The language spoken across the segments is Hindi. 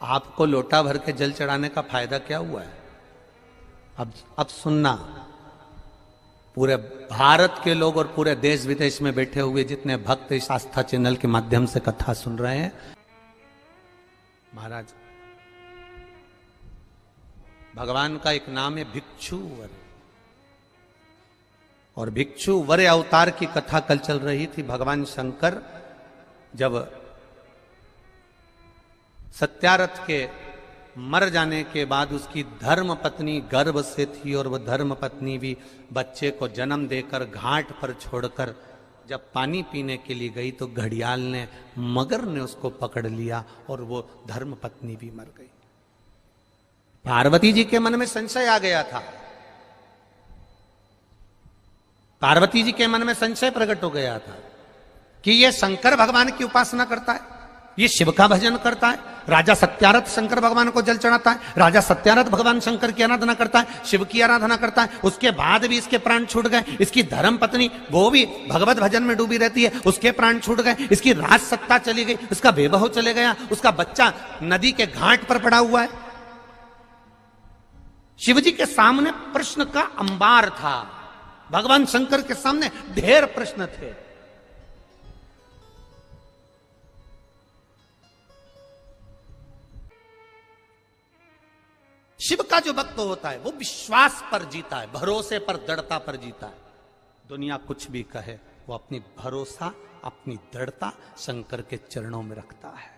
आपको लोटा भर के जल चढ़ाने का फायदा क्या हुआ है? अब सुनना, पूरे भारत के लोग और पूरे देश विदेश में बैठे हुए जितने भक्त इस आस्था चैनल के माध्यम से कथा सुन रहे हैं, महाराज भगवान का एक नाम है भिक्षुवर, और भिक्षुवर अवतार की कथा कल चल रही थी। भगवान शंकर जब सत्यारथ के मर जाने के बाद उसकी धर्म पत्नी गर्भ से थी, और वह धर्म पत्नी भी बच्चे को जन्म देकर घाट पर छोड़कर जब पानी पीने के लिए गई तो घड़ियाल ने, मगर ने उसको पकड़ लिया और वो धर्म पत्नी भी मर गई। पार्वती जी के मन में संशय आ गया था, पार्वती जी के मन में संशय प्रकट हो गया था कि ये शंकर भगवान की उपासना करता है, ये शिव का भजन करता है। राजा सत्यारथ शंकर भगवान को जल चढ़ाता है, राजा सत्यारथ भगवान शंकर की आराधना करता है, शिव की आराधना करता है। उसके बाद भी इसके प्राण छूट गए। इसकी धर्म पत्नी वो भी भगवत भजन में डूबी रहती है, उसके प्राण छूट गए। इसकी राज सत्ता चली गई, उसका वैभव चले गया, उसका बच्चा नदी के घाट पर पड़ा हुआ है। शिव जी के सामने प्रश्न का अंबार था, भगवान शंकर के सामने ढेर प्रश्न थे। शिव का जो भक्त होता है वो विश्वास पर जीता है, भरोसे पर, दृढ़ता पर जीता है। दुनिया कुछ भी कहे, वो अपनी भरोसा, अपनी दृढ़ता शंकर के चरणों में रखता है,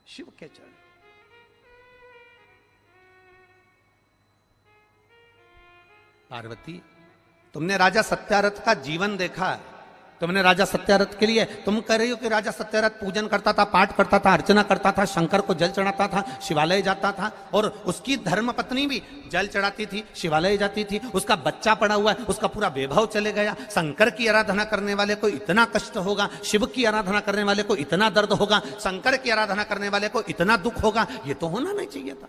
शिव के चरण। पार्वती, तुमने राजा सत्यारथ का जीवन देखा है, तुमने राजा सत्यारथ के लिए, तुम कह रही हो कि राजा सत्यारथ पूजन करता था, पाठ करता था, अर्चना करता था, शंकर को जल चढ़ाता था, शिवालय जाता था, और उसकी धर्म पत्नी भी जल चढ़ाती थी, शिवालय जाती थी। उसका बच्चा पड़ा हुआ है, उसका पूरा वैभव चले गया। शंकर की आराधना करने वाले को इतना कष्ट होगा, शिव की आराधना करने वाले को इतना दर्द होगा, शंकर की आराधना करने वाले को इतना दुख होगा। ये तो होना नहीं चाहिए था।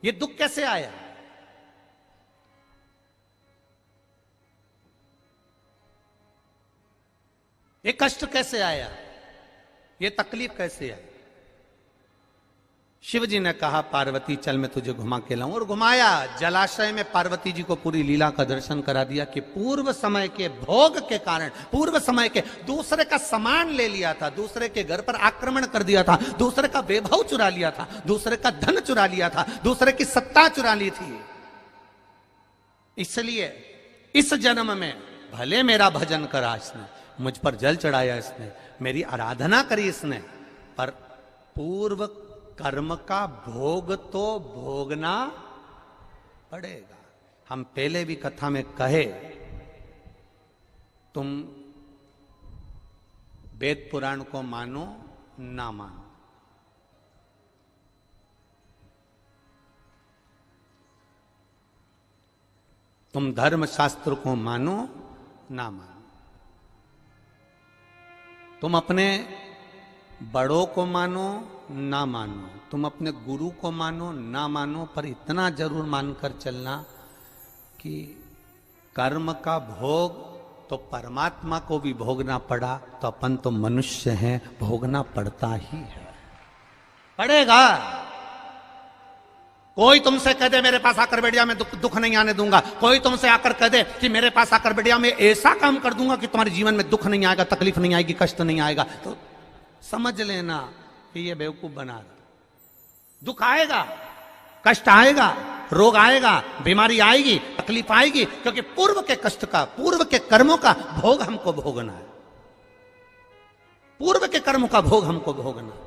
ये दुख कैसे आया? ये कष्ट कैसे आया? ये तकलीफ कैसे आई? शिव जी ने कहा, पार्वती चल मैं तुझे घुमा के लाऊं, और घुमाया। जलाशय में पार्वती जी को पूरी लीला का दर्शन करा दिया कि पूर्व समय के भोग के कारण, पूर्व समय के दूसरे का सामान ले लिया था, दूसरे के घर पर आक्रमण कर दिया था, दूसरे का वैभव चुरा लिया था, दूसरे का धन चुरा लिया था, दूसरे की सत्ता चुरा ली थी। इसलिए इस जन्म में भले मेरा भजन करा इसने, मुझ पर जल चढ़ाया इसने, मेरी आराधना करी इसने, पर पूर्व कर्म का भोग तो भोगना पड़ेगा। हम पहले भी कथा में कहे, तुम वेद पुराण को मानो ना मानो, तुम धर्म शास्त्र को मानो ना मानो, तुम अपने बड़ों को मानो ना मानो, तुम अपने गुरु को मानो ना मानो, पर इतना जरूर मानकर चलना कि कर्म का भोग तो परमात्मा को भी भोगना पड़ा, तो अपन तो मनुष्य हैं, भोगना पड़ता ही है, पड़ेगा। कोई तुमसे कह दे मेरे पास आकर बैठिया मैं दुख नहीं आने दूंगा, कोई तुमसे आकर कह दे कि मेरे पास आकर बैठिया मैं ऐसा काम कर दूंगा कि तुम्हारे जीवन में दुख नहीं आएगा, तकलीफ नहीं आएगी, कष्ट नहीं आएगा, तो समझ लेना कि ये बेवकूफ बना रहा। दुख आएगा, कष्ट आएगा, रोग आएगा, बीमारी आएगी, तकलीफ आएगी, क्योंकि पूर्व के कष्ट का, पूर्व के कर्मों का भोग हमको भोगना है। पूर्व के कर्मों का भोग हमको भोगना,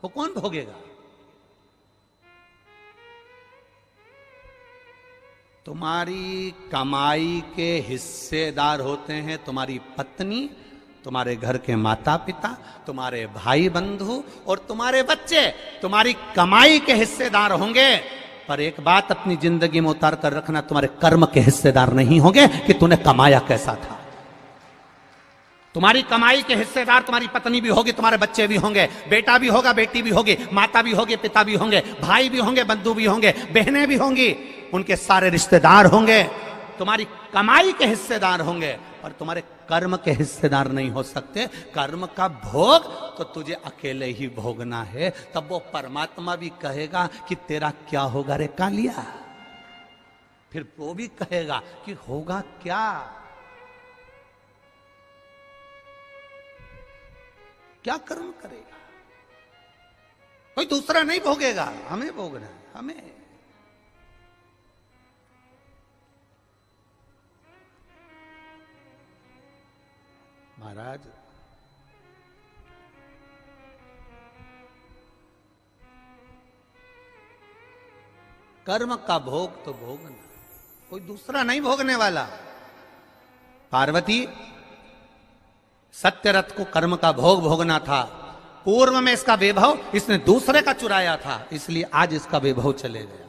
वो कौन भोगेगा? तुम्हारी कमाई के हिस्सेदार होते हैं तुम्हारी पत्नी, तुम्हारे घर के माता पिता, तुम्हारे भाई बंधु और तुम्हारे बच्चे तुम्हारी कमाई के हिस्सेदार होंगे। पर एक बात अपनी जिंदगी में उतार कर रखना, तुम्हारे कर्म के हिस्सेदार नहीं होंगे कि तूने कमाया कैसा था। तुम्हारी कमाई के हिस्सेदार तुम्हारी पत्नी भी होगी, तुम्हारे बच्चे भी होंगे, बेटा भी होगा, बेटी भी होगी, माता भी होगी, पिता भी होंगे, भाई भी होंगे, बंधु भी होंगे, बहनें भी होंगी, उनके सारे रिश्तेदार होंगे, तुम्हारी कमाई के हिस्सेदार होंगे। पर तुम्हारे कर्म के हिस्सेदार नहीं हो सकते। कर्म का भोग तो तुझे अकेले ही भोगना है। तब वो परमात्मा भी कहेगा कि तेरा क्या होगा रे कालिया। फिर वो भी कहेगा कि होगा क्या, क्या कर्म करेगा। कोई दूसरा नहीं भोगेगा, हमें भोगना है, हमें। महाराज कर्म का भोग तो भोगना, कोई दूसरा नहीं भोगने वाला। पार्वती सत्यरथ को कर्म का भोग भोगना था। पूर्व में इसका वैभव इसने दूसरे का चुराया था, इसलिए आज इसका वैभव चले गया।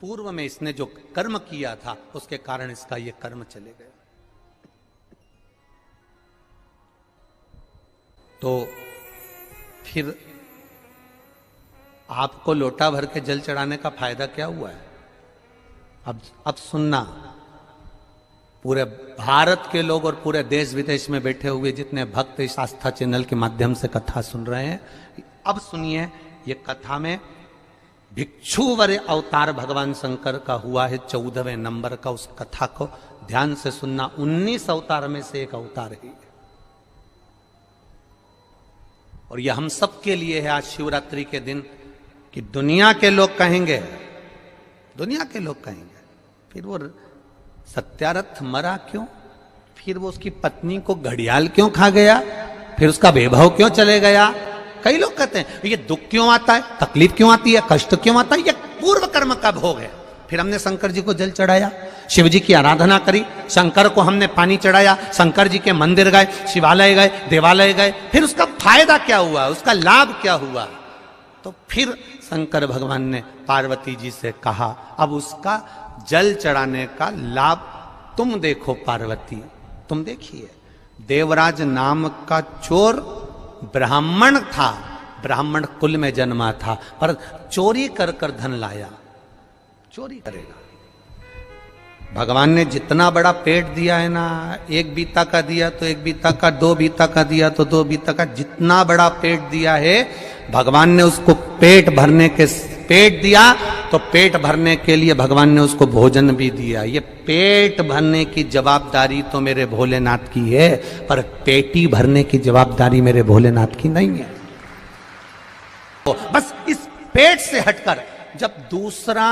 पूर्व में इसने जो कर्म किया था उसके कारण इसका ये कर्म चले गया। तो फिर आपको लोटा भर के जल चढ़ाने का फायदा क्या हुआ है? अब सुनना, पूरे भारत के लोग और पूरे देश विदेश में बैठे हुए जितने भक्त इस आस्था चैनल के माध्यम से कथा सुन रहे हैं, अब सुनिए। ये कथा में भिक्षुवर अवतार भगवान शंकर का हुआ है 14वें नंबर का। उस कथा को ध्यान से सुनना। 19 अवतार में से एक अवतार है और यह हम सब के लिए है आज शिवरात्रि के दिन, कि दुनिया के लोग कहेंगे, दुनिया के लोग कहेंगे फिर वो सत्यारथ मरा क्यों, फिर वो उसकी पत्नी को घड़ियाल क्यों खा गया, फिर उसका वैभव क्यों चले गया। कई लोग कहते हैं ये दुख क्यों आता है, तकलीफ क्यों आती है, कष्ट क्यों आता है, ये पूर्व कर्म का भोग है। फिर हमने शंकर जी को जल चढ़ाया, शिव जी की आराधना करी, शंकर को हमने पानी चढ़ाया, शंकर जी के मंदिर गए, शिवालय गए, देवालय गए, फिर उसका फायदा क्या हुआ, उसका लाभ क्या हुआ। तो फिर शंकर भगवान ने पार्वती जी से कहा अब उसका जल चढ़ाने का लाभ तुम देखो पार्वती, तुम देखिए। देवराज नाम का चोर ब्राह्मण था, ब्राह्मण कुल में जन्मा था, पर चोरी कर कर धन लाया। चोरी करेगा। भगवान ने जितना बड़ा पेट दिया है ना, एक बीता का दिया तो एक बीता का, दो बीता का दिया तो दो बीता का, जितना बड़ा पेट दिया है भगवान ने उसको पेट भरने के, पेट दिया तो पेट भरने के लिए भगवान ने उसको भोजन भी दिया। ये पेट भरने की जवाबदारी तो मेरे भोलेनाथ की है, पर पेटी भरने की जवाबदारी मेरे भोलेनाथ की नहीं है। तो बस इस पेट से हटकर जब दूसरा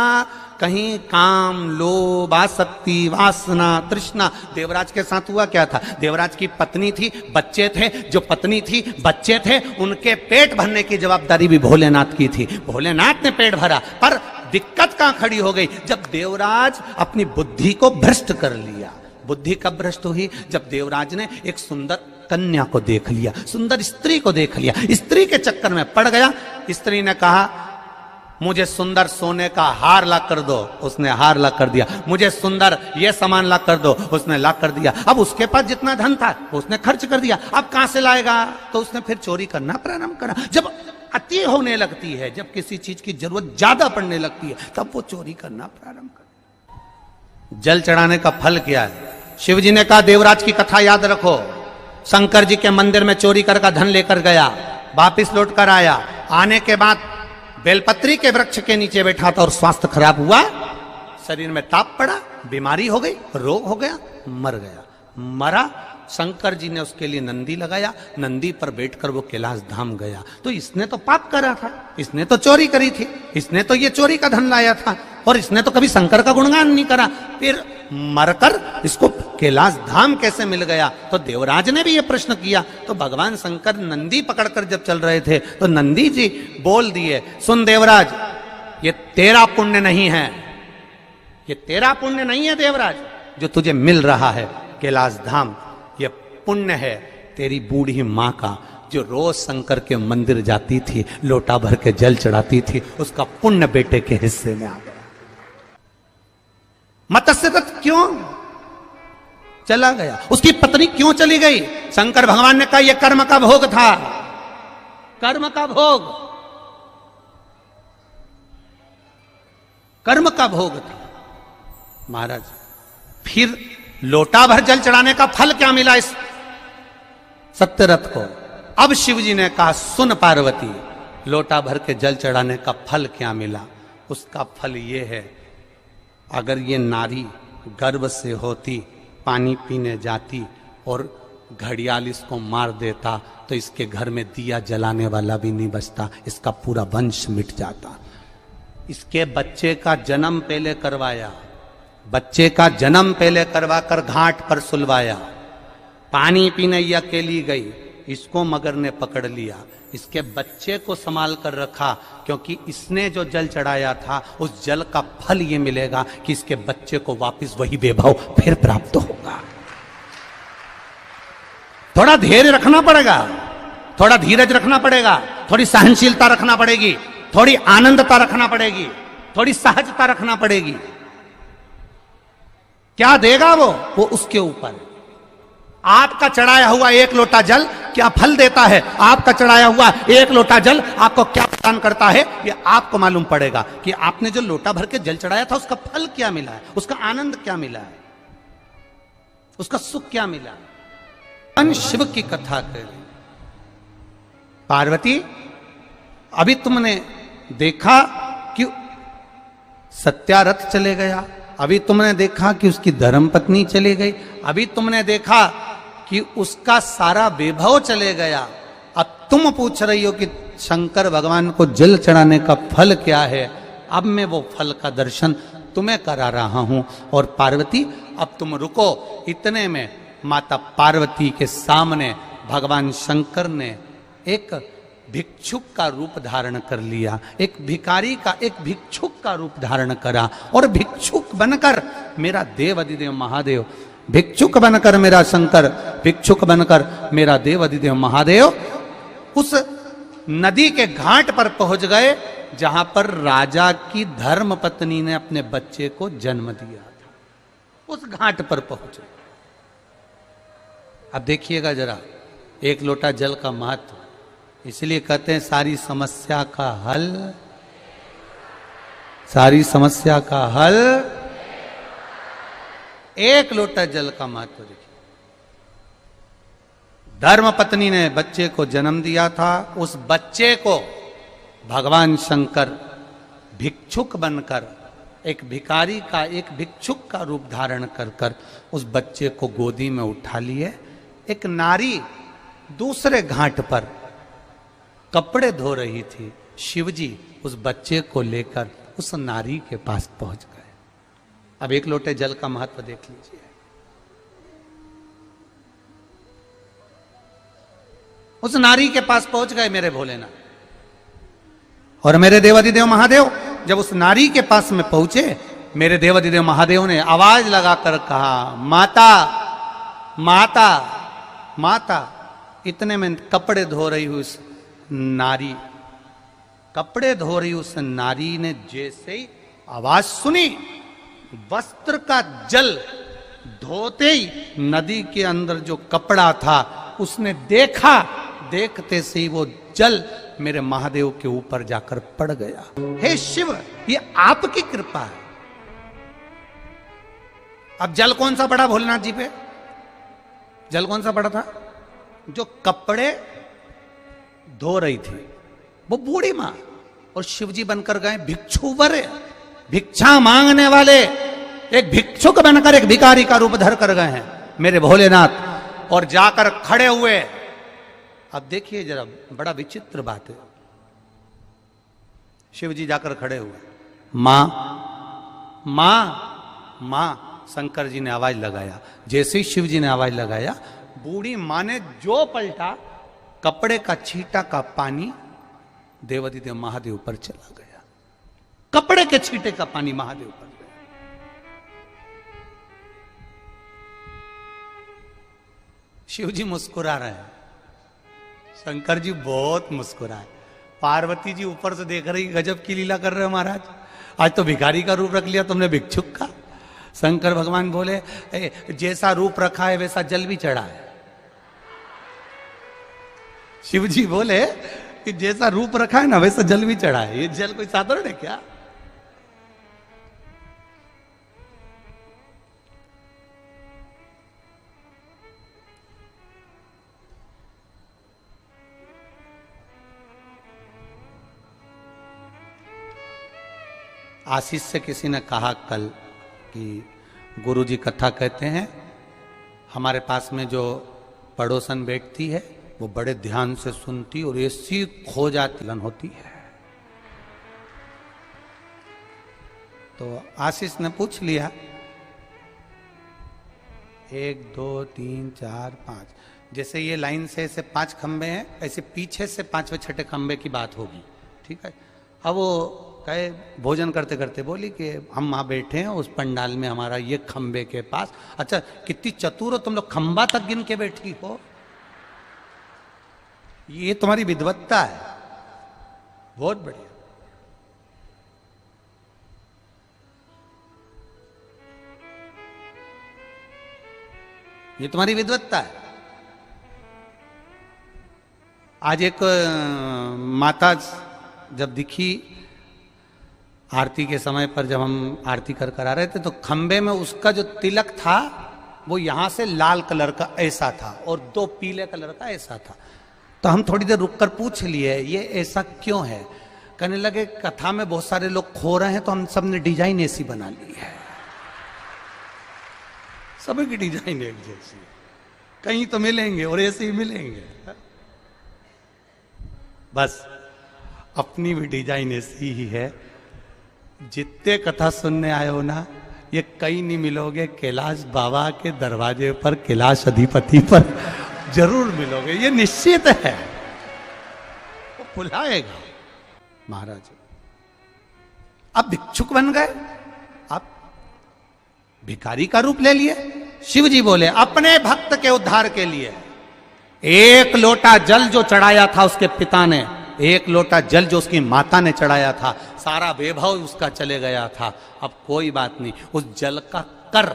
कहीं काम, लोभ, आसक्ति, वासना, तृष्णा, देवराज के साथ हुआ क्या था? देवराज की पत्नी थी, बच्चे थे, जो पत्नी थी, बच्चे थे, उनके पेट भरने की जवाबदारी भी भोलेनाथ की थी। भोलेनाथ ने पेट भरा, पर दिक्कत कहां खड़ी हो गई? जब देवराज अपनी बुद्धि को भ्रष्ट कर लिया। बुद्धि कब भ्रष्ट हुई? जब देवराज ने एक सुंदर कन्या को देख लिया, सुंदर स्त्री को देख लिया, स्त्री के चक्कर में पड़ गया। स्त्री ने कहा मुझे सुंदर सोने का हार ला कर दो, उसने हार ला कर दिया। मुझे सुंदर ये सामान ला कर दो, उसने ला कर दिया। अब उसके पास जितना धन था उसने खर्च कर दिया, अब कहां से लाएगा? तो उसने फिर चोरी करना प्रारंभ करा। जब अति होने लगती है, जब किसी चीज की जरूरत ज्यादा पड़ने लगती है, तब वो चोरी करना प्रारंभ कर। जल चढ़ाने का फल क्या है? शिव जी ने कहा देवराज की कथा याद रखो। शंकर जी के मंदिर में चोरी कर का धन लेकर गया, वापिस लौट कर आया। आने के बाद बेलपत्री के वृक्ष के नीचे बैठा था और स्वास्थ्य खराब हुआ, शरीर में ताप पड़ा, बीमारी हो गई, रोग हो गया, मर गया। मरा, शंकर जी ने उसके लिए नंदी लगाया, नंदी पर बैठकर वो कैलाश धाम गया। तो इसने तो पाप करा था, इसने तो चोरी करी थी, इसने तो ये चोरी का धन लाया था, और इसने तो कभी शंकर का गुणगान नहीं करा। फिर मरकर इसको कैलाश धाम कैसे मिल गया? तो देवराज ने भी ये प्रश्न किया। तो भगवान शंकर नंदी पकड़कर जब चल रहे थे तो नंदी जी बोल दिए, सुन देवराज, ये तेरा पुण्य नहीं है, ये तेरा पुण्य नहीं है देवराज, जो तुझे मिल रहा है कैलाश धाम, ये पुण्य है तेरी बूढ़ी माँ का, जो रोज शंकर के मंदिर जाती थी, लोटा भर के जल चढ़ाती थी, उसका पुण्य बेटे के हिस्से में आ गया। मत्स्यवत क्यों चला गया? उसकी पत्नी क्यों चली गई? शंकर भगवान ने कहा यह कर्म का भोग था, कर्म का भोग, कर्म का भोग था। महाराज फिर लोटा भर जल चढ़ाने का फल क्या मिला इस सत्यरथ को। अब शिव जी ने कहा, सुन पार्वती, लोटा भर के जल चढ़ाने का फल क्या मिला। उसका फल ये है, अगर ये नारी गर्भ से होती, पानी पीने जाती और घड़ियाल इसको मार देता तो इसके घर में दिया जलाने वाला भी नहीं बचता, इसका पूरा वंश मिट जाता। इसके बच्चे का जन्म पहले करवाया, बच्चे का जन्म पहले करवा कर घाट पर सुलवाया। पानी पीने ये अकेली गई, इसको मगर ने पकड़ लिया, इसके बच्चे को संभाल कर रखा, क्योंकि इसने जो जल चढ़ाया था उस जल का फल ये मिलेगा कि इसके बच्चे को वापस वही वैभव फिर प्राप्त होगा। थोड़ा धैर्य रखना पड़ेगा, थोड़ा धीरज रखना पड़ेगा, थोड़ी सहनशीलता रखना पड़ेगी, थोड़ी आनंदता रखना पड़ेगी, थोड़ी सहजता रखना पड़ेगी। क्या देगा वो उसके ऊपर। आपका चढ़ाया हुआ एक लोटा जल क्या फल देता है, आपका चढ़ाया हुआ एक लोटा जल आपको क्या प्रदान करता है, ये आपको मालूम पड़ेगा कि आपने जो लोटा भर के जल चढ़ाया था उसका फल क्या मिला है, उसका आनंद क्या मिला है, उसका सुख क्या मिला है। शिव की कथा करें। पार्वती, अभी तुमने देखा कि सत्यारथ चले गया, अभी तुमने देखा कि उसकी धर्मपत्नी चली गई, अभी तुमने देखा कि उसका सारा वैभव चले गया। अब तुम पूछ रही हो कि शंकर भगवान को जल चढ़ाने का फल क्या है। अब मैं वो फल का दर्शन तुम्हें करा रहा हूं। और पार्वती, अब तुम रुको। इतने में माता पार्वती के सामने भगवान शंकर ने एक भिक्षुक का रूप धारण कर लिया, एक भिखारी का, एक भिक्षुक का रूप धारण करा। और भिक्षुक बनकर मेरा देव अधिदेव महादेव, भिक्षुक बनकर मेरा शंकर, भिक्षुक बनकर मेरा देव अधिदेव महादेव उस नदी के घाट पर पहुंच गए जहां पर राजा की धर्म पत्नी ने अपने बच्चे को जन्म दिया था। उस घाट पर पहुंचे। अब देखिएगा जरा एक लोटा जल का महत्व। इसलिए कहते हैं सारी समस्या का हल, सारी समस्या का हल एक लोटा जल का महत्व। देखिए, धर्म पत्नी ने बच्चे को जन्म दिया था, उस बच्चे को भगवान शंकर भिक्षुक बनकर, एक भिखारी का, एक भिक्षुक का रूप धारण कर कर उस बच्चे को गोदी में उठा लिए। एक नारी दूसरे घाट पर कपड़े धो रही थी, शिवजी उस बच्चे को लेकर उस नारी के पास पहुंच गए। अब एक लोटे जल का महत्व देख लीजिए। उस नारी के पास पहुंच गए मेरे भोलेनाथ। और मेरे देवाधिदेव महादेव जब उस नारी के पास में पहुंचे, मेरे देवाधिदेव महादेव ने आवाज लगाकर कहा, माता माता माता। इतने में कपड़े धो रही हुई उस नारी, कपड़े धो रही उस नारी ने जैसे ही आवाज सुनी, वस्त्र का जल धोते ही नदी के अंदर जो कपड़ा था उसने देखा, देखते से ही वो जल मेरे महादेव के ऊपर जाकर पड़ गया। हे शिव, ये आपकी कृपा है। अब जल कौन सा पड़ा भोलेनाथ जी पे? जल कौन सा पड़ा था? जो कपड़े धो रही थी वो बूढ़ी मां, और शिवजी बनकर गए भिक्षुवर, भिक्षा मांगने वाले, एक भिक्षुक बनकर एक भिखारी का रूप धर कर गए हैं मेरे भोलेनाथ। और जाकर खड़े हुए। अब देखिए जरा, बड़ा विचित्र बात है। शिवजी जाकर खड़े हुए, मां मां मां। शंकर जी ने आवाज लगाया। जैसे ही शिवजी ने आवाज लगाया, बूढ़ी मां ने जो पलटा, कपड़े का छींटा का पानी देवाधिदेव महादेव पर चला गया। कपड़े के छींटे का पानी महादेव पर गया। शिवजी मुस्कुरा रहे हैं, शंकर जी बहुत मुस्कुराए। पार्वती जी ऊपर से देख रही, गजब की लीला कर रहे हो महाराज, आज तो भिखारी का रूप रख लिया तुमने, भिक्षुक का। शंकर भगवान बोले, जैसा रूप रखा है वैसा जल भी चढ़ा है। शिवजी बोले कि जैसा रूप रखा है ना वैसा जल भी चढ़ा है। ये जल कोई साधारण है क्या? आशीष से किसी ने कहा कल कि गुरुजी कथा कहते हैं, हमारे पास में जो पड़ोसन बैठती है वो बड़े ध्यान से सुनती और ऐसी खो जाती होती है। तो आशीष ने पूछ लिया, 1 2 3 4 5, जैसे ये लाइन से ऐसे 5 खंबे हैं, ऐसे पीछे से 5वें छठे खंबे की बात होगी, ठीक है। अब वो कहे भोजन करते करते बोली कि हम वहां बैठे हैं उस पंडाल में, हमारा ये खंबे के पास। अच्छा कितनी चतुर हो तुम लोग, खंबा तक गिन के बैठी हो, ये तुम्हारी विद्वत्ता है, बहुत बढ़िया। ये तुम्हारी विद्वत्ता है। आज एक माता जब दिखी आरती के समय पर, जब हम आरती कर आ रहे थे, तो खंबे में उसका जो तिलक था वो यहां से लाल कलर का ऐसा था और 2 पीले कलर का ऐसा था। तो हम थोड़ी देर रुककर पूछ लिए ये ऐसा क्यों है। कहने लगे कथा में बहुत सारे लोग खो रहे हैं तो हम सब ने डिजाइन ऐसी बना ली है, सभी की डिजाइन एक जैसी, कहीं तो मिलेंगे और ऐसे ही मिलेंगे, बस अपनी भी डिजाइन ऐसी ही है। जितने कथा सुनने आए हो ना, ये कहीं नहीं मिलोगे, कैलाश बाबा के दरवाजे पर, कैलाश अधिपति पर जरूर मिलोगे, ये निश्चित है। वो बुलाएगा महाराज। अब भिक्षुक बन गए, आप भिखारी का रूप ले लिए। शिव जी बोले अपने भक्त के उद्धार के लिए 1 लोटा जल जो चढ़ाया था उसके पिता ने, 1 लोटा जल जो उसकी माता ने चढ़ाया था, सारा वैभव उसका चले गया था। अब कोई बात नहीं, उस जल का कर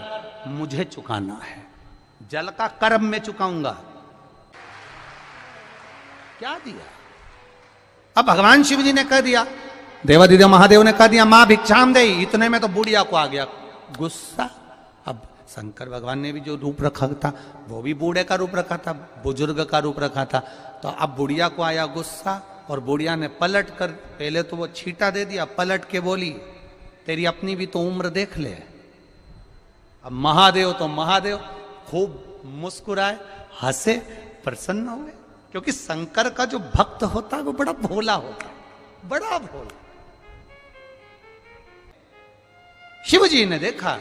मुझे चुकाना है, जल का कर मैं चुकाऊंगा। क्या दिया? अब भगवान शिव जी ने कह दिया, देवादिदेव महादेव ने कह दिया मां भिक्षाम दे, इतने में तो बुढ़िया को आ गया गुस्सा। अब शंकर भगवान ने भी जो रूप रखा था वो भी बूढ़े का रूप रखा था, बुजुर्ग का रूप रखा था। तो अब बुढ़िया को आया गुस्सा और बुढ़िया ने पलट कर, पहले तो वो छींटा दे दिया, पलट के बोली तेरी अपनी भी तो उम्र देख ले। अब महादेव तो महादेव खूब मुस्कुराए, हंसे, प्रसन्न हुए, क्योंकि शंकर का जो भक्त होता है वो बड़ा भोला होता है, बड़ा भोला। शिव जी ने देखा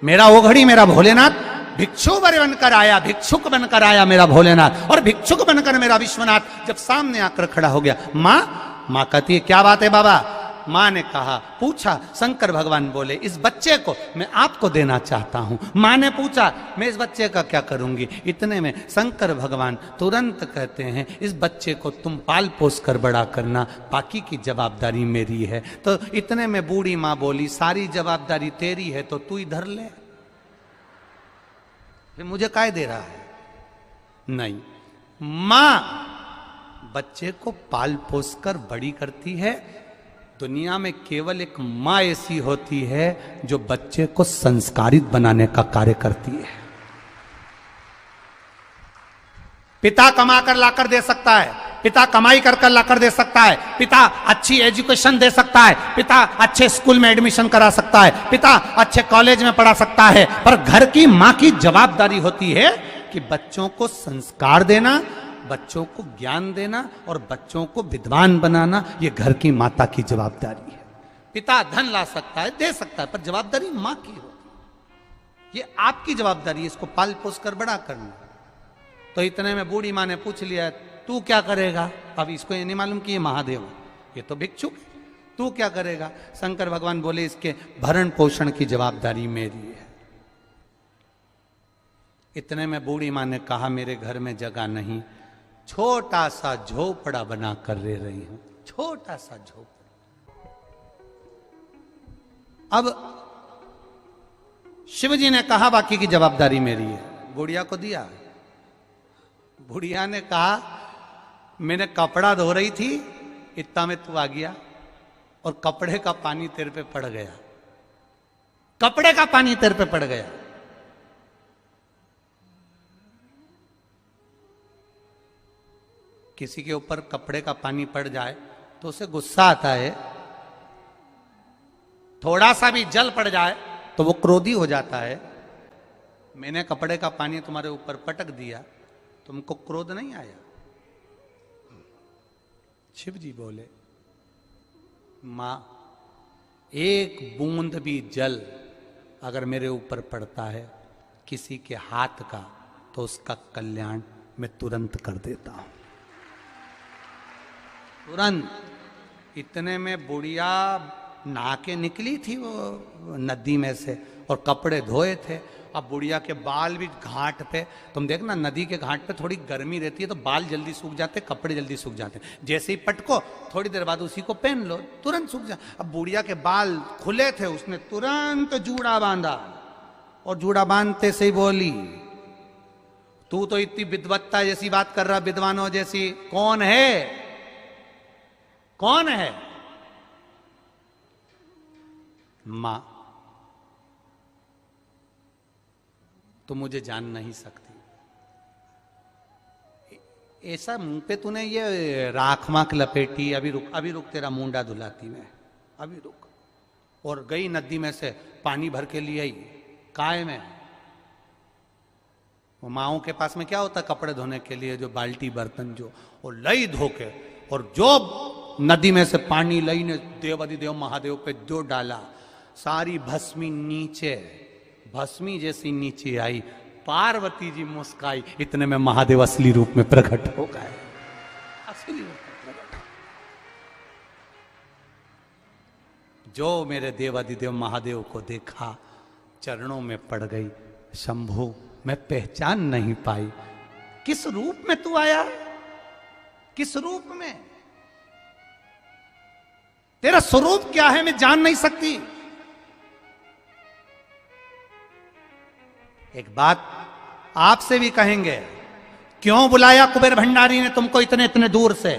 मेरा ओघड़ी, मेरा भोलेनाथ भिक्षु बनकर आया, भिक्षुक बनकर आया मेरा भोलेनाथ, और भिक्षुक बनकर मेरा विश्वनाथ जब सामने आकर खड़ा हो गया। मां कहती है क्या बात है बाबा? मां ने कहा, पूछा, शंकर भगवान बोले इस बच्चे को मैं आपको देना चाहता हूं। मां ने पूछा मैं इस बच्चे का क्या करूंगी? इतने में शंकर भगवान तुरंत कहते हैं इस बच्चे को तुम पाल पोस कर बड़ा करना, बाकी की जवाबदारी मेरी है। तो इतने में बूढ़ी मां बोली सारी जवाबदारी तेरी है तो तू इधर ले, फिर मुझे काय दे रहा है? नहीं, मां बच्चे को पाल पोस कर बड़ी करती है। दुनिया में केवल एक मां ऐसी होती है जो बच्चे को संस्कारित बनाने का कार्य करती है। पिता कमा कर लाकर दे सकता है, पिता कमाई कर कर लाकर दे सकता है, पिता अच्छी एजुकेशन दे सकता है, पिता अच्छे स्कूल में एडमिशन करा सकता है, पिता अच्छे कॉलेज में पढ़ा सकता है, पर घर की मां की जवाबदारी होती है कि बच्चों को संस्कार देना, बच्चों को ज्ञान देना और बच्चों को विद्वान बनाना। ये घर की माता की जवाबदारी है। पिता धन ला सकता है, दे सकता है, पर जवाबदारी मां की होती है। ये आपकी जवाबदारी है इसको पाल पोस कर बड़ा करना। तो इतने में बूढ़ी मां ने पूछ लिया तू क्या करेगा? अब इसको ये नहीं मालूम कि ये महादेव है, ये तो भिक्षुक है, तू क्या करेगा? शंकर भगवान बोले इसके भरण पोषण की जवाबदारी मेरी है। इतने में बूढ़ी मां ने कहा मेरे घर में जगह नहीं, छोटा सा झोपड़ा बना कर रह रही हूं, छोटा सा झोपड़ा। अब शिव जी ने कहा बाकी की जवाबदारी मेरी है, बुढ़िया को दिया। बुढ़िया ने कहा मैंने कपड़ा धो रही थी, इतना में तू आ गया और कपड़े का पानी तेरे पे पड़ गया, कपड़े का पानी तेरे पे पड़ गया। किसी के ऊपर कपड़े का पानी पड़ जाए तो उसे गुस्सा आता है, थोड़ा सा भी जल पड़ जाए तो वो क्रोधी हो जाता है। मैंने कपड़े का पानी तुम्हारे ऊपर पटक दिया, तुमको क्रोध नहीं आया? शिव जी बोले, मां, एक बूंद भी जल अगर मेरे ऊपर पड़ता है किसी के हाथ का, तो उसका कल्याण मैं तुरंत कर देता हूं, तुरंत। इतने में बुढ़िया नहा के निकली थी वो नदी में से, और कपड़े धोए थे। अब बुढ़िया के बाल भी घाट पे, तुम देखना नदी के घाट पे थोड़ी गर्मी रहती है तो बाल जल्दी सूख जाते, कपड़े जल्दी सूख जाते। जैसे ही पटको थोड़ी देर बाद उसी को पहन लो, तुरंत सूख जा। अब बुढ़िया के बाल खुले थे, उसने तुरंत जूड़ा बांधा, और जूड़ा बांधते से ही बोली, तू तो इतनी विद्वत्ता जैसी बात कर रहा, विद्वानों जैसी, कौन है? कौन है? मां, तो मुझे जान नहीं सकती। ऐसा मुंह पे तूने ये राख माख लपेटी, अभी रुक तेरा मुंडा धुलाती मैं, अभी रुक। और गई नदी में से पानी भर के लिए आई, काय में वो माओं के पास में क्या होता कपड़े धोने के लिए, जो बाल्टी बर्तन जो, वो लई धो के, और जो नदी में से पानी लई ने देवाधिदेव महादेव पे जो डाला, सारी भस्मी नीचे, भस्मी जैसी नीचे आई। पार्वती जी मुस्काई, इतने में महादेव असली रूप में प्रकट हो गए, असली रूप में प्रकट। जो मेरे देवाधिदेव महादेव को देखा, चरणों में पड़ गई, शंभु मैं पहचान नहीं पाई, किस रूप में तू आया, किस रूप में, तेरा स्वरूप क्या है मैं जान नहीं सकती। एक बात आपसे भी कहेंगे, क्यों बुलाया कुबेर भंडारी ने तुमको इतने इतने दूर से,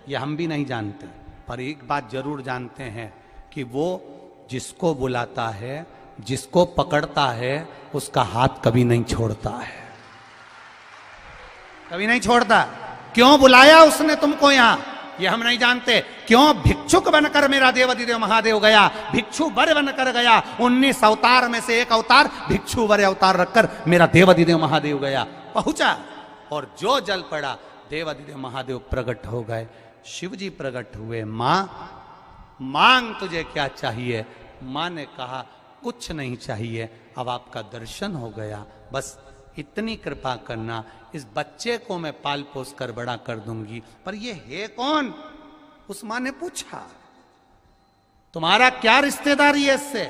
ये हम भी नहीं जानते, पर एक बात जरूर जानते हैं कि वो जिसको बुलाता है, जिसको पकड़ता है, उसका हाथ कभी नहीं छोड़ता है, कभी नहीं छोड़ता। क्यों बुलाया उसने तुमको यहां, ये हम नहीं जानते। क्यों भिक्षुक बनकर मेरा देवाधिदेव महादेव गया, भिक्षु वर बनकर गया, 19 अवतार में से एक अवतार भिक्षु वर अवतार रखकर मेरा देवाधिदेव महादेव गया, पहुंचा, और जो जल पड़ा देवाधिदेव महादेव प्रकट हो गए, शिव जी प्रकट हुए। मां, मांग तुझे क्या चाहिए? मां ने कहा कुछ नहीं चाहिए, अब आपका दर्शन हो गया, बस इतनी कृपा करना, इस बच्चे को मैं पाल पोस कर बड़ा कर दूंगी। पर ये है कौन? उस मां ने पूछा, तुम्हारा क्या रिश्तेदारी है इससे,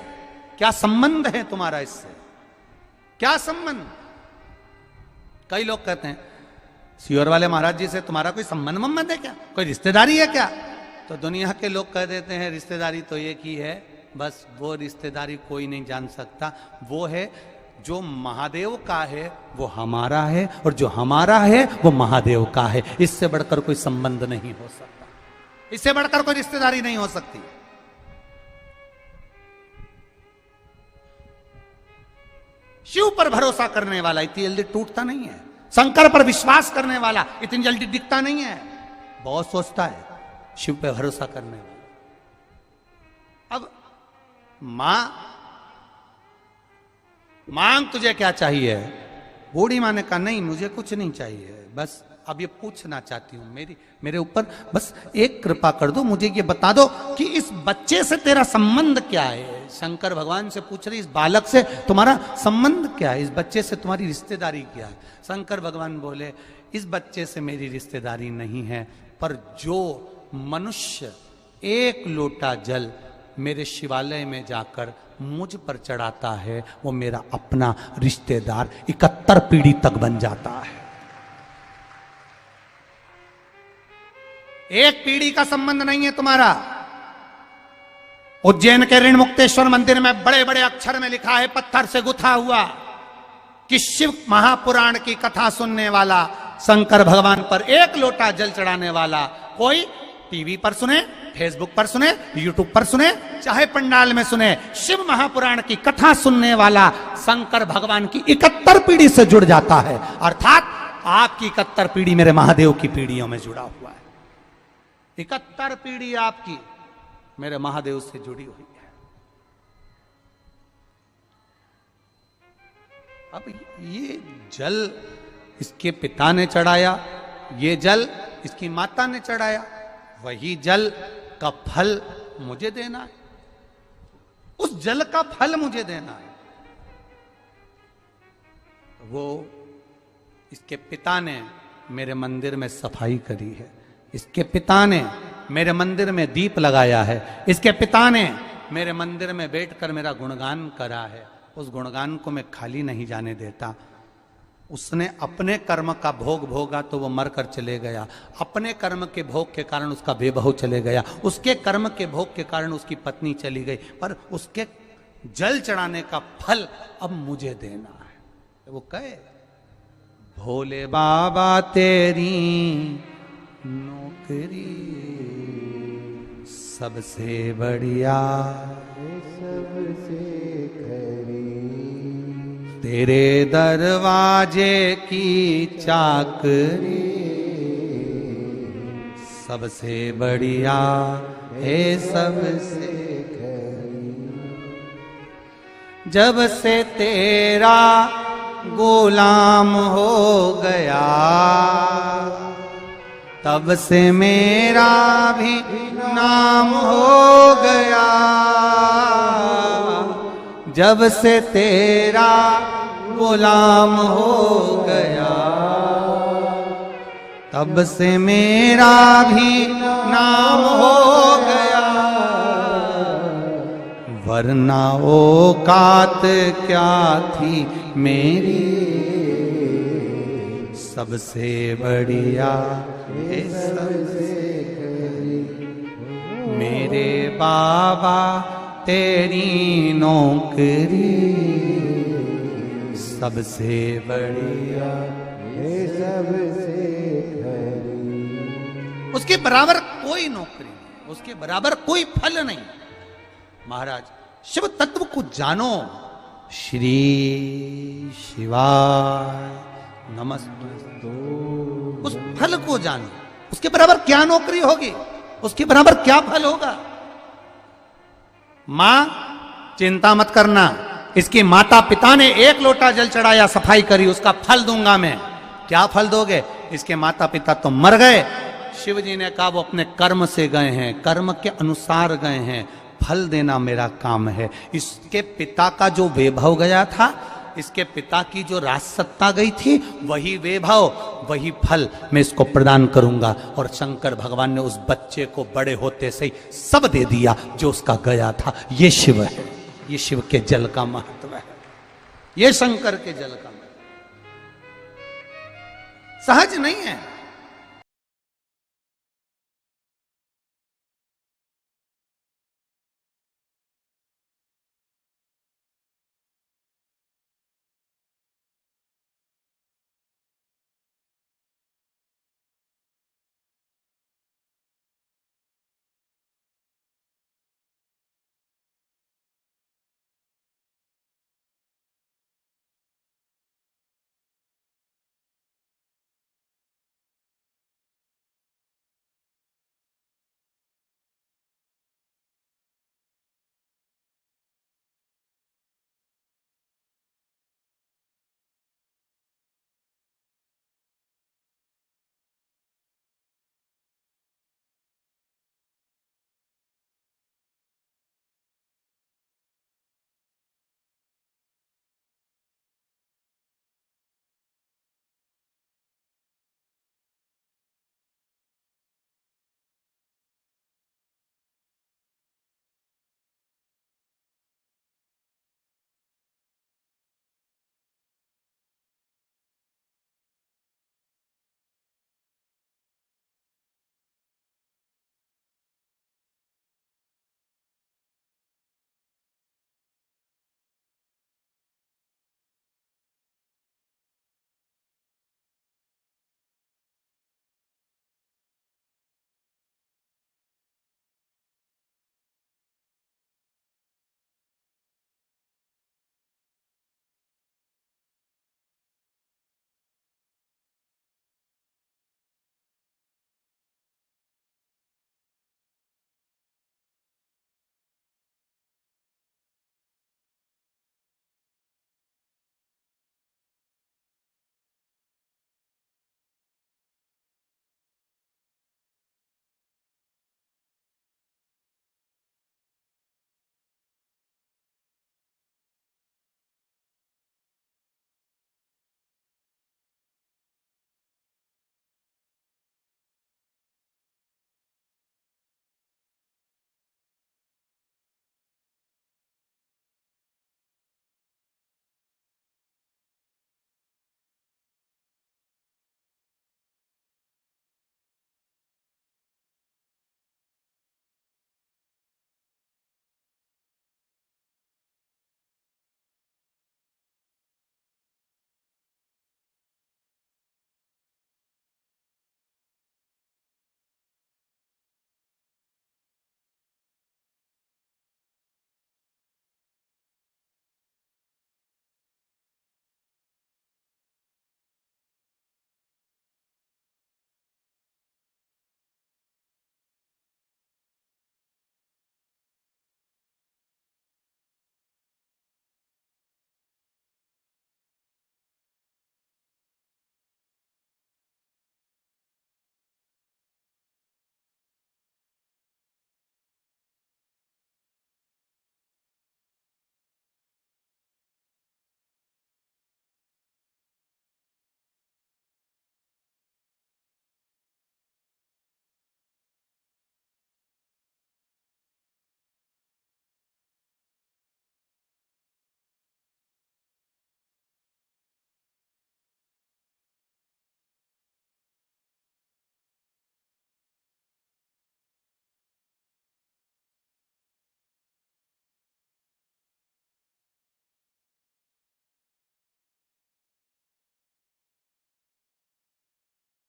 क्या संबंध है तुम्हारा इससे, क्या संबंध? कई लोग कहते हैं सियोर वाले महाराज जी से तुम्हारा कोई संबंध है क्या, कोई रिश्तेदारी है क्या? तो दुनिया के लोग कह देते हैं रिश्तेदारी तो एक ही है, बस वो रिश्तेदारी कोई नहीं जान सकता, वो है जो महादेव का है वो हमारा है, और जो हमारा है वो महादेव का है। इससे बढ़कर कोई संबंध नहीं हो सकता, इससे बढ़कर कोई रिश्तेदारी नहीं हो सकती। शिव पर भरोसा करने वाला इतनी जल्दी टूटता नहीं है, शंकर पर विश्वास करने वाला इतनी जल्दी दिखता नहीं है, बहुत सोचता है शिव पे भरोसा करने वाला। अब मां, मांग तुझे क्या चाहिए? बूढ़ी मां ने कहा नहीं मुझे कुछ नहीं चाहिए, बस अब ये पूछना चाहती हूं, मेरे ऊपर बस एक कृपा कर दो, मुझे ये बता दो कि इस बच्चे से तेरा संबंध क्या है। शंकर भगवान से पूछ रही, इस बालक से तुम्हारा संबंध क्या है, इस बच्चे से तुम्हारी रिश्तेदारी क्या है? शंकर भगवान बोले, इस बच्चे से मेरी रिश्तेदारी नहीं है, पर जो मनुष्य एक लोटा जल मेरे शिवालय में जाकर मुझ पर चढ़ाता है, वो मेरा अपना रिश्तेदार 71 पीढ़ी तक बन जाता है। एक पीढ़ी का संबंध नहीं है तुम्हारा। उज्जैन के ऋण मुक्तेश्वर मंदिर में बड़े बड़े अक्षर में लिखा है, पत्थर से गुथा हुआ, कि शिव महापुराण की कथा सुनने वाला, शंकर भगवान पर एक लोटा जल चढ़ाने वाला, कोई टीवी पर सुने, फेसबुक पर सुने, यूट्यूब पर सुने, चाहे पंडाल में सुने, शिव महापुराण की कथा सुनने वाला शंकर भगवान की 71 पीढ़ी से जुड़ जाता है। अर्थात आपकी 71 पीढ़ी मेरे महादेव की पीढ़ियों में जुड़ा हुआ है। 71 पीढ़ी आपकी मेरे महादेव से जुड़ी हुई है। अब ये जल इसके पिता ने चढ़ाया, ये जल इसकी माता ने चढ़ाया, वही जल का फल मुझे देना है, उस जल का फल मुझे देना है। वो इसके पिता ने मेरे मंदिर में सफाई करी है, इसके पिता ने मेरे मंदिर में दीप लगाया है, इसके पिता ने मेरे मंदिर में बैठकर मेरा गुणगान करा है। उस गुणगान को मैं खाली नहीं जाने देता। उसने अपने कर्म का भोग भोगा तो वो मरकर चले गया, अपने कर्म के भोग के कारण उसका बेबहू चले गया, उसके कर्म के भोग के कारण उसकी पत्नी चली गई, पर उसके जल चढ़ाने का फल अब मुझे देना है। वो कहे भोले बाबा तेरी नौकरी सबसे बढ़िया, सबसे खरी, तेरे दरवाजे की चाकरी सबसे बढ़िया है, सबसे खरी। जब से तेरा गुलाम हो गया तब से मेरा भी नाम हो गया, जब से तेरा गुलाम हो गया तब से मेरा भी नाम हो गया, वरना औकात क्या थी मेरी, सबसे बढ़िया है, सबसे खरी। मेरे बाबा तेरी नौकरी सबसे बढ़िया ये सबसे खरी। उसके बराबर कोई नौकरी नहीं, उसके बराबर कोई फल नहीं। महाराज शिव तत्व को जानो। श्री शिवाय नमस्ते। उस फल को जानो, उसके बराबर क्या नौकरी होगी, उसके बराबर क्या फल होगा। मां चिंता मत करना, इसके माता पिता ने एक लोटा जल चढ़ाया, सफाई करी, उसका फल दूंगा मैं। क्या फल दोगे? इसके माता पिता तो मर गए, शिव जी ने कहा वो अपने कर्म से गए हैं, कर्म के अनुसार गए हैं, फल देना मेरा काम है। इसके पिता का जो वैभव गया था, इसके पिता की जो राजसत्ता गई थी, वही वैभव वही फल मैं इसको प्रदान करूंगा। और शंकर भगवान ने उस बच्चे को बड़े होते से ही सब दे दिया जो उसका गया था। ये शिव है, ये शिव के जल का महत्व है, ये शंकर के जल का महत्व सहज नहीं है।